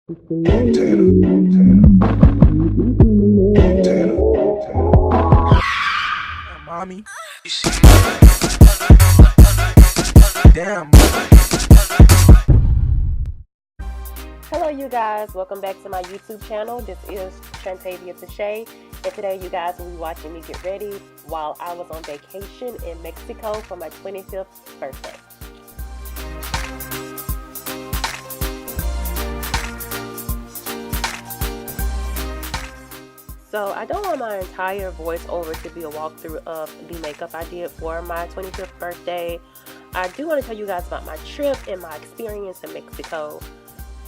Mommy. Damn. Hello you guys, welcome back to my YouTube channel. This is Shantavia Tashay, and today you guys will be watching me get ready while I was on vacation in Mexico for my 25th birthday. So I don't want my entire voiceover to be a walkthrough of the makeup I did for my 25th birthday. I do want to tell you guys about my trip and my experience in Mexico,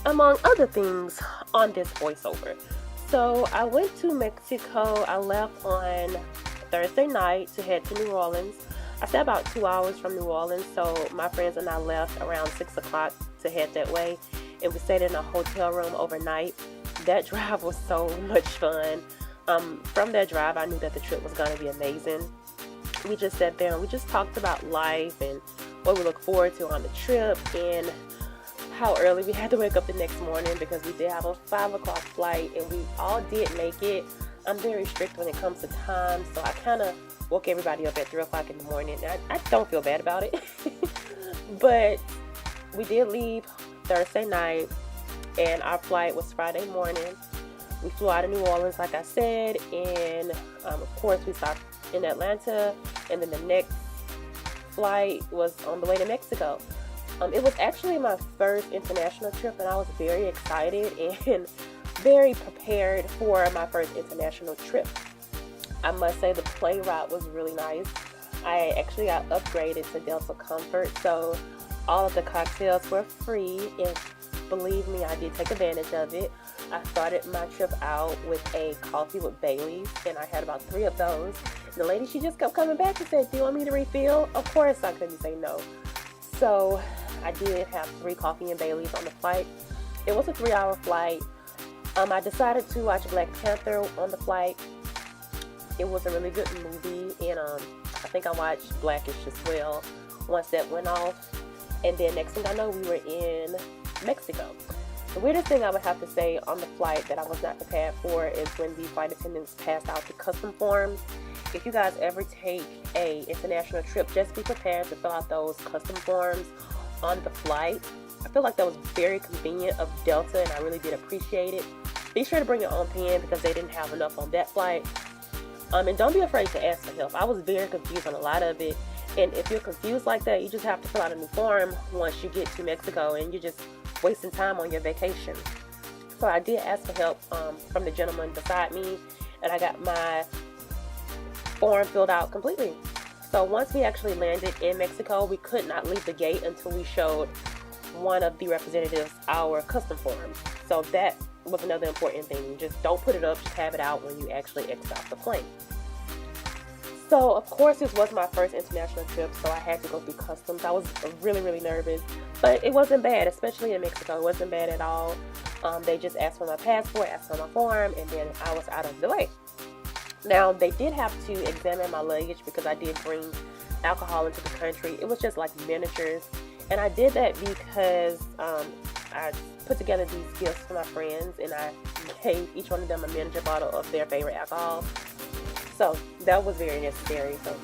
among other things on this voiceover. So I went to Mexico. I left on Thursday night to head to New Orleans. I stayed about 2 hours from New Orleans, so my friends and I left around 6 o'clock to head that way, and we stayed in a hotel room overnight. That drive was so much fun. From that drive, I knew that the trip was going to be amazing. We just sat there and we just talked about life and what we look forward to on the trip, and how early we had to wake up the next morning because we did have a 5 o'clock flight, and we all did make it. I'm very strict when it comes to time, so I kind of woke everybody up at 3 o'clock in the morning. I don't feel bad about it. But we did leave Thursday night, and our flight was Friday morning. We flew out of New Orleans, like I said, and of course we stopped in Atlanta, and then the next flight was on the way to Mexico. It was actually my first international trip, and I was very excited and very prepared for my first international trip. I must say the plane ride was really nice. I actually got upgraded to Delta Comfort, so all of the cocktails were free, and believe me, I did take advantage of it. I started my trip out with a coffee with Bailey's, and I had about 3 of those. The lady, she just kept coming back and said, "Do you want me to refill?" Of course, I couldn't say no. So I did have 3 coffee and Bailey's on the flight. It was a 3-hour flight. I decided to watch Black Panther on the flight. It was a really good movie, and I think I watched Blackish as well once that went off. And then next thing I know, we were in Mexico. The weirdest thing I would have to say on the flight that I was not prepared for is when the flight attendants passed out the custom forms. If you guys ever take a international trip, just be prepared to fill out those custom forms on the flight. I feel like that was very convenient of Delta, and I really did appreciate it. Be sure to bring your own pen because they didn't have enough on that flight. And don't be afraid to ask for help. I was very confused on a lot of it, and if you're confused like that, you just have to fill out a new form once you get to Mexico, and you're just wasting time on your vacation. So I did ask for help from the gentleman beside me, and I got my form filled out completely. So once we actually landed in Mexico, we could not leave the gate until we showed one of the representatives our custom forms. So that was another important thing. Just don't put it up, just have it out when you actually exit off the plane. So of course this was my first international trip, so I had to go through customs. I was really nervous, but it wasn't bad, especially in Mexico. It wasn't bad at all. They just asked for my passport, asked for my form, and then I was out of the way. Now they did have to examine my luggage because I did bring alcohol into the country. It was just like miniatures, and I did that because I put together these gifts for my friends, and I gave each one of them a miniature bottle of their favorite alcohol. So that was very necessary. So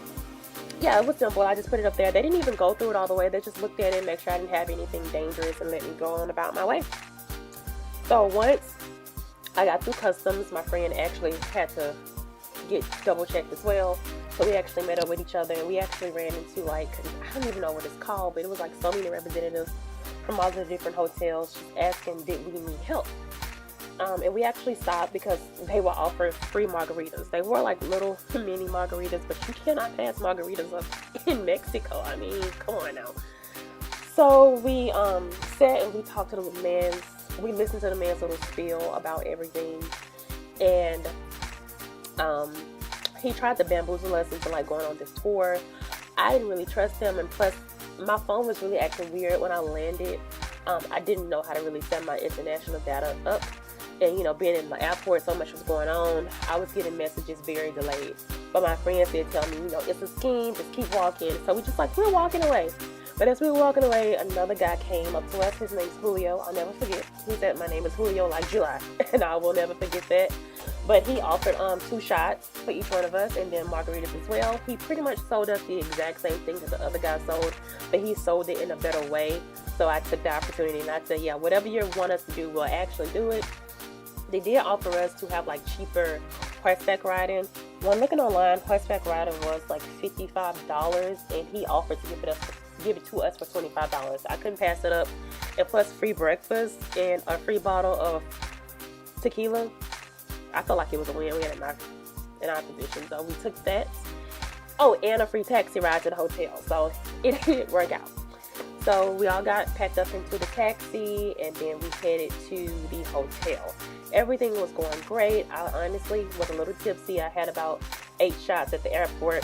yeah, it was simple. I just put it up there. They didn't even go through it all the way. They just looked at it, make sure I didn't have anything dangerous, and let me go on about my way. So once I got through customs, my friend actually had to get double checked as well. So we actually met up with each other, and we actually ran into, like, I don't even know what it's called, but it was like so many representatives from all the different hotels just asking, did we need help? And we actually stopped because they were offering free margaritas. They were like little mini margaritas, but you cannot pass margaritas up in Mexico. I mean, come on now. So we sat and we talked to the man. We listened to the man's little spiel about everything, and he tried to bamboozle us into like going on this tour. I didn't really trust him, and plus my phone was really acting weird when I landed. I didn't know how to really set my international data up. And, you know, being in the airport, so much was going on. I was getting messages very delayed. But my friends did tell me, you know, it's a scheme, just keep walking. So we're walking away. But as we were walking away, another guy came up to us. His name's Julio. I'll never forget. He said, "My name is Julio, like July," and I will never forget that. But he offered 2 shots for each one of us, and then margaritas as well. He pretty much sold us the exact same thing that the other guy sold, but he sold it in a better way. So I took the opportunity and I said, "Yeah, whatever you want us to do, we'll actually do it." They did offer us to have like cheaper horseback riding. When looking online, horseback riding was like $55, and he offered to give it to us for $25. I couldn't pass it up, and plus free breakfast and a free bottle of tequila. I felt like it was a win-win in our position, so we took that. Oh, and a free taxi ride to the hotel, so it did work out. So we all got packed up into the taxi, and then we headed to the hotel. Everything was going great. I honestly was a little tipsy. I had about 8 shots at the airport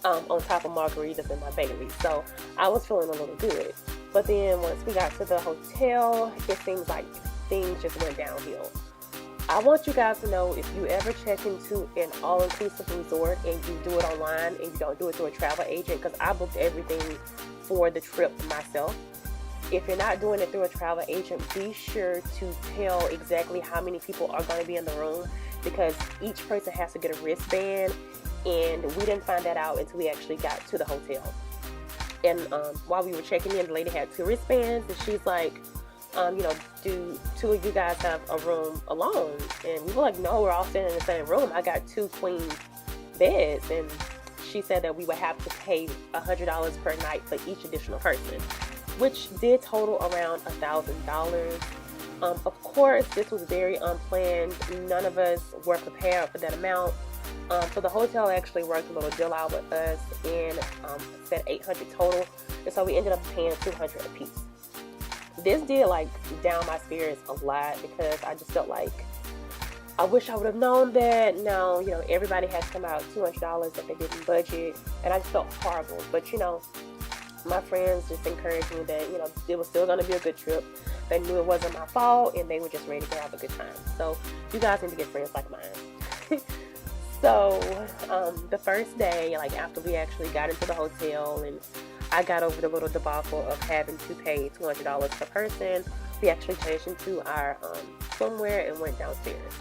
on top of margaritas in my Bailey, so I was feeling a little good. But then once we got to the hotel, it seems like things just went downhill. I want you guys to know, if you ever check into an all-inclusive resort and you do it online and you don't do it through a travel agent, because I booked everything for the trip myself. If you're not doing it through a travel agent, be sure to tell exactly how many people are going to be in the room, because each person has to get a wristband, and we didn't find that out until we actually got to the hotel. And while we were checking in, the lady had 2 wristbands, and she's like, do 2 of you guys have a room alone? And we were like, no, we're all staying in the same room. I got 2 queen beds. And she said that we would have to pay $100 per night for each additional person, which did total around $1,000. Of course, this was very unplanned. None of us were prepared for that amount. So the hotel actually worked a little deal out with us and said $800 total. And so we ended up paying $200 a piece. This did like down my spirits a lot, because I just felt like I wish I would have known that. Now, everybody has to come out $200 if they didn't budget, and I just felt horrible. But my friends just encouraged me that it was still going to be a good trip. They knew it wasn't my fault, and they were just ready to have a good time. So you guys need to get friends like mine. So the first day, like after we actually got into the hotel and I got over the little debacle of having to pay $200 per person, we actually changed into our swimwear and went downstairs.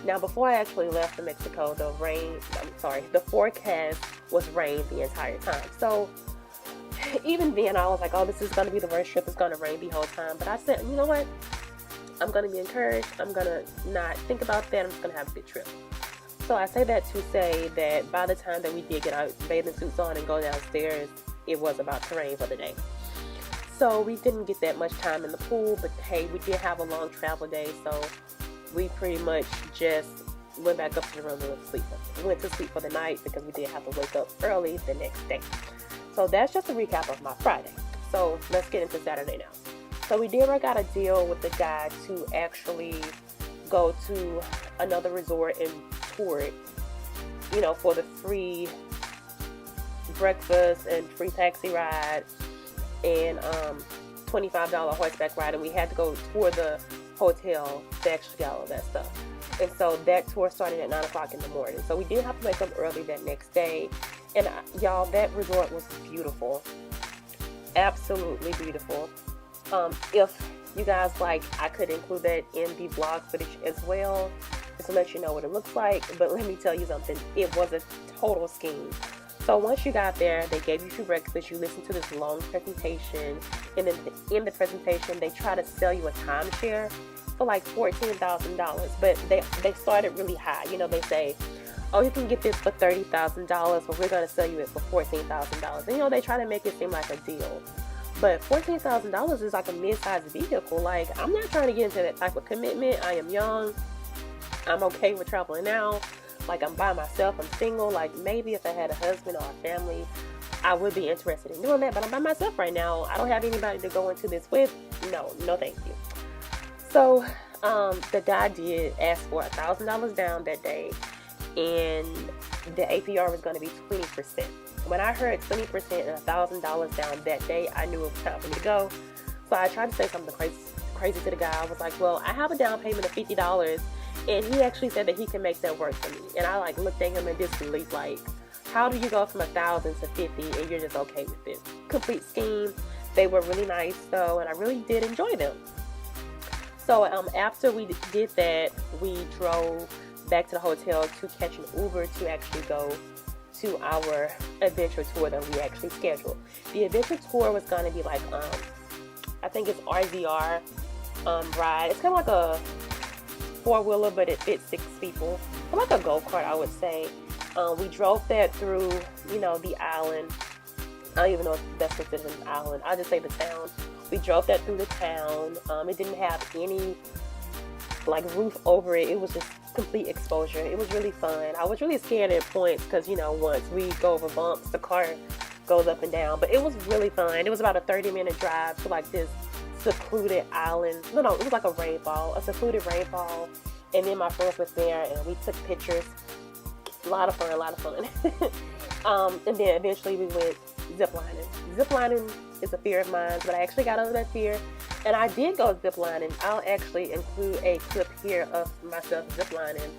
Now, before I actually left for Mexico, the forecast was rain the entire time. So even then, I was like, oh, this is going to be the worst trip. It's going to rain the whole time. But I said, you know what? I'm going to be encouraged. I'm going to not think about that. I'm just going to have a good trip. So I say that to say that by the time that we did get our bathing suits on and go downstairs, it was about to rain for the day. So we didn't get that much time in the pool, but hey, we did have a long travel day, so we pretty much just went back up to the room and went to sleep for the night, because we did have to wake up early the next day. So that's just a recap of my Friday. So let's get into Saturday now. So we did work out a deal with the guy to actually go to another resort and tour it, for the free breakfast and free taxi ride and $25 horseback ride. And we had to go tour the hotel to actually get all of that stuff. And so that tour started at 9 o'clock in the morning. So we did have to wake up early that next day. And y'all, that resort was beautiful. Absolutely beautiful. If you guys like, I could include that in the vlog footage as well, just to let you know what it looks like. But let me tell you something, it was a total scheme. So once you got there, they gave you free breakfast. You listened to this long presentation, and then in the presentation, they try to sell you a timeshare for like $14,000. But they started really high. They say, oh, you can get this for $30,000, but we're going to sell you it for $14,000. And they try to make it seem like a deal. But $14,000 is like a mid-sized vehicle. Like, I'm not trying to get into that type of commitment. I am young. I'm okay with traveling now. Like, I'm by myself. I'm single. Like, maybe if I had a husband or a family, I would be interested in doing that. But I'm by myself right now. I don't have anybody to go into this with. No thank you. So the guy did ask for $1,000 down that day, and the APR was going to be 20%. When I heard 20% and $1,000 down that day, I knew it was time for me to go. So I tried to say something crazy to the guy. I was like, well, I have a down payment of $50, and he actually said that he can make that work for me. And I looked at him in disbelief, like, how do you go from 1,000 to 50 and you're just okay with it? Complete scheme. They were really nice though, and I really did enjoy them. So after we did that, we drove back to the hotel to catch an Uber to actually go to our adventure tour that we actually scheduled. The adventure tour was going to be like, I think it's RZR ride. It's kind of like a four-wheeler, but it fits 6 people. Like a go-kart, I would say. We drove that through, the island. I don't even know if that's considered an island. I'll just say the town. We drove that through the town. It didn't have any roof over it. It was just complete exposure. It was really fun. I was really scared at points because once we go over bumps, the car goes up and down. But it was really fun. It was about a 30-minute drive to this secluded island. No, it was like a secluded rainfall. And then my friends were there, and we took pictures. A lot of fun. And then eventually we went ziplining. Ziplining is a fear of mine, but I actually got over that fear. And I did go ziplining. I'll actually include a clip here of myself ziplining.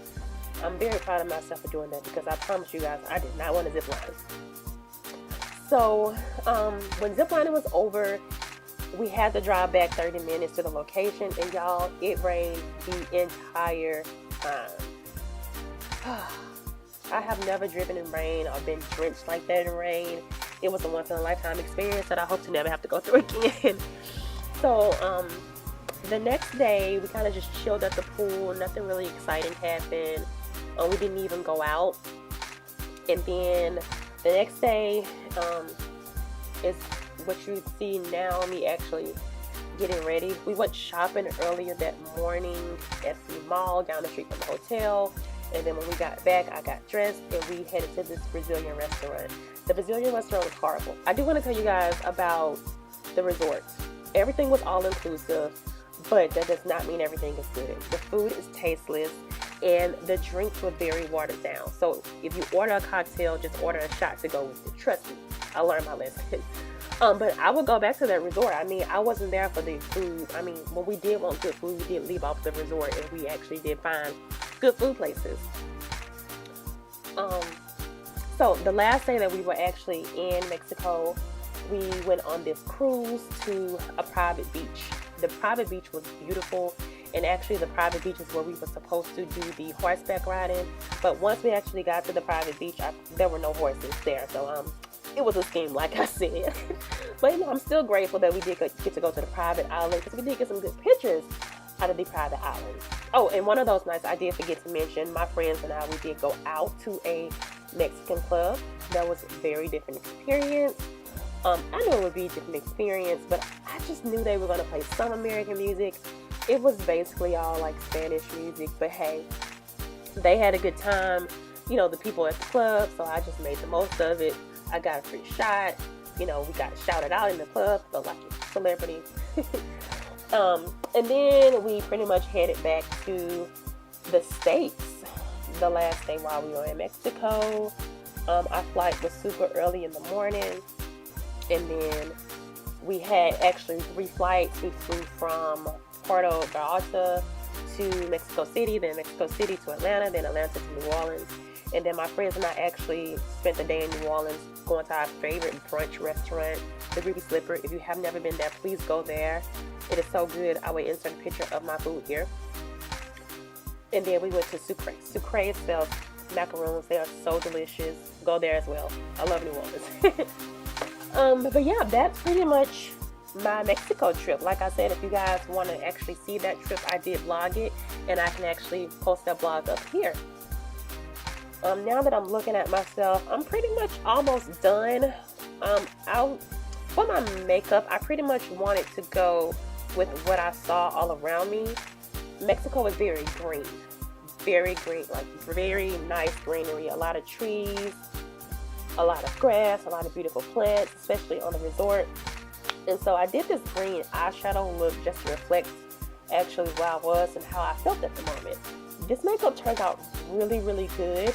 I'm very proud of myself for doing that because I promise you guys, I did not want to zipline. So when ziplining was over, we had to drive back 30 minutes to the location, and y'all, it rained the entire time. I have never driven in rain or been drenched like that in rain. It was a once-in-a-lifetime experience that I hope to never have to go through again. So the next day, we kind of just chilled at the pool. Nothing really exciting happened. We didn't even go out. And then the next day is what you see now, me actually getting ready. We went shopping earlier that morning at the mall down the street from the hotel. And then when we got back, I got dressed and we headed to this Brazilian restaurant. The Brazilian restaurant was horrible. I do want to tell you guys about the resort. Everything was all inclusive, but that does not mean everything is good. The food is tasteless and the drinks were very watered down. So if you order a cocktail, just order a shot to go with it. Trust me, I learned my lesson. But I would go back to that resort. I mean, I wasn't there for the food. I mean, when we did want good food, we did leave off the resort and we actually did find good food places. So the last day that we were actually in Mexico, we went on this cruise to a private beach. The private beach was beautiful, and actually the private beach is where we were supposed to do the horseback riding. But once we actually got to the private beach, there were no horses there. So it was a scheme, like I said. But I'm still grateful that we did get to go to the private island because we did get some good pictures out of the private island. Oh, and one of those nights I did forget to mention, my friends and I, we did go out to a Mexican club. That was a very different experience. I knew it would be a different experience, but I just knew they were going to play some American music. It was basically all Spanish music, but hey, they had a good time, the people at the club, so I just made the most of it. I got a free shot, we got shouted out in the club, felt like a celebrity. And then we pretty much headed back to the States the last day while we were in Mexico. Our flight was super early in the morning, and then we had actually 3 flights. We flew from Puerto Vallarta to Mexico City, then Mexico City to Atlanta, then Atlanta to New Orleans. And then my friends and I actually spent the day in New Orleans going to our favorite brunch restaurant, the Ruby Slipper. If you have never been there, please go there. It is so good. I will insert a picture of my food here. And then we went to Sucre. Sucre sells macaroons. They are so delicious. Go there as well. I love New Orleans. But yeah, that's pretty much my Mexico trip. Like I said, if you guys want to actually see that trip, I did vlog it, and I can actually post that vlog up here. Now that I'm looking at myself, I'm pretty much almost done. For my makeup, I pretty much wanted to go with what I saw all around me. Mexico was very green, very nice greenery, a lot of trees, a lot of grass, a lot of beautiful plants, especially on the resort. And so I did this green eyeshadow look just to reflect actually where I was and how I felt at the moment. This makeup turned out really, really good.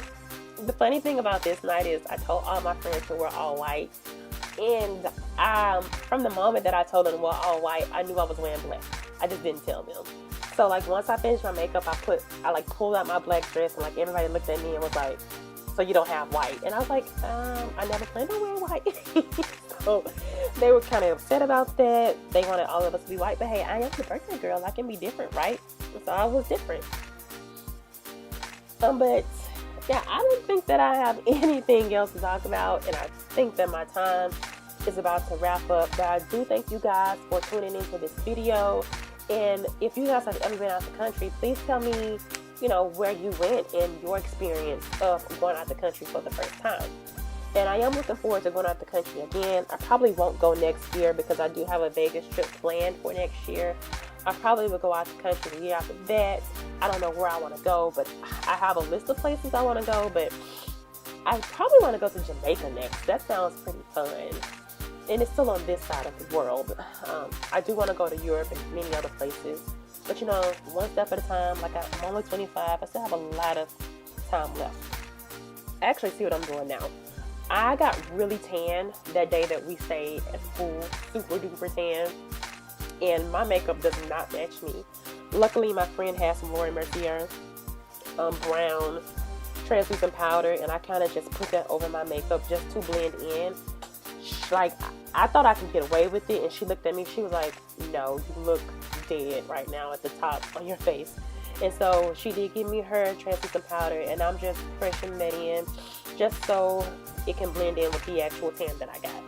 The funny thing about this night is I told all my friends to wear all white, and from the moment that I told them to wear all white, I knew I was wearing black. I just didn't tell them. So once I finished my makeup, I pulled out my black dress, and everybody looked at me and was like, so you don't have white. And I was like, I never planned on wearing white. So they were kind of upset about that. They wanted all of us to be white, but hey, I am the birthday girl. I can be different, right? So I was different. But yeah, I don't think that I have anything else to talk about, and I think that my time is about to wrap up. But I do thank you guys for tuning into this video. And if you guys have ever been out the country, please tell me, you know, where you went and your experience of going out the country for the first time. And I am looking forward to going out the country again. I probably won't go next year because I do have a Vegas trip planned for next year. I probably will go out the country the year after that. I don't know where I want to go, but I have a list of places I want to go. But I probably want to go to Jamaica next. That sounds pretty fun. And it's still on this side of the world. I do want to go to Europe and many other places. But you know, one step at a time. Like I'm only 25. I still have a lot of time left. I actually see what I'm doing now. I got really tan that day that we stayed at school. Super duper tan. And my makeup does not match me. Luckily, my friend has some Laura Mercier brown translucent powder, and I kind of just put that over my makeup just to blend in. Like, I thought I could get away with it, and she looked at me. She was like, no, you look dead right now at the top on your face. And so she did give me her translucent powder, and I'm just pressing that in just so it can blend in with the actual tan that I got.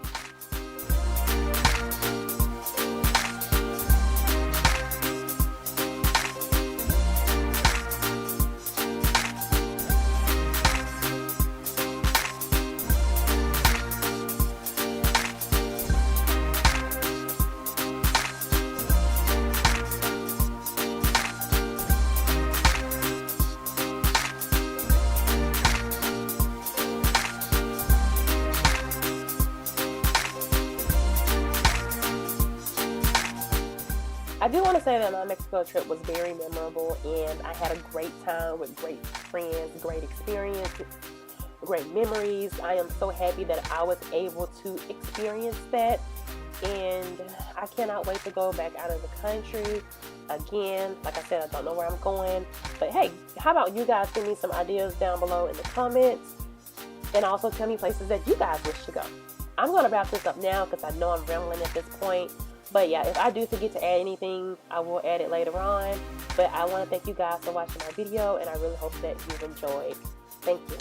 I do want to say that my Mexico trip was very memorable, and I had a great time with great friends, great experiences, great memories. I am so happy that I was able to experience that, and I cannot wait to go back out of the country again. Like I said, I don't know where I'm going, but hey, how about you guys give me some ideas down below in the comments, and also tell me places that you guys wish to go. I'm going to wrap this up now because I know I'm rambling at this point. But yeah, if I do forget to add anything, I will add it later on. But I want to thank you guys for watching my video, and I really hope that you've enjoyed. Thank you.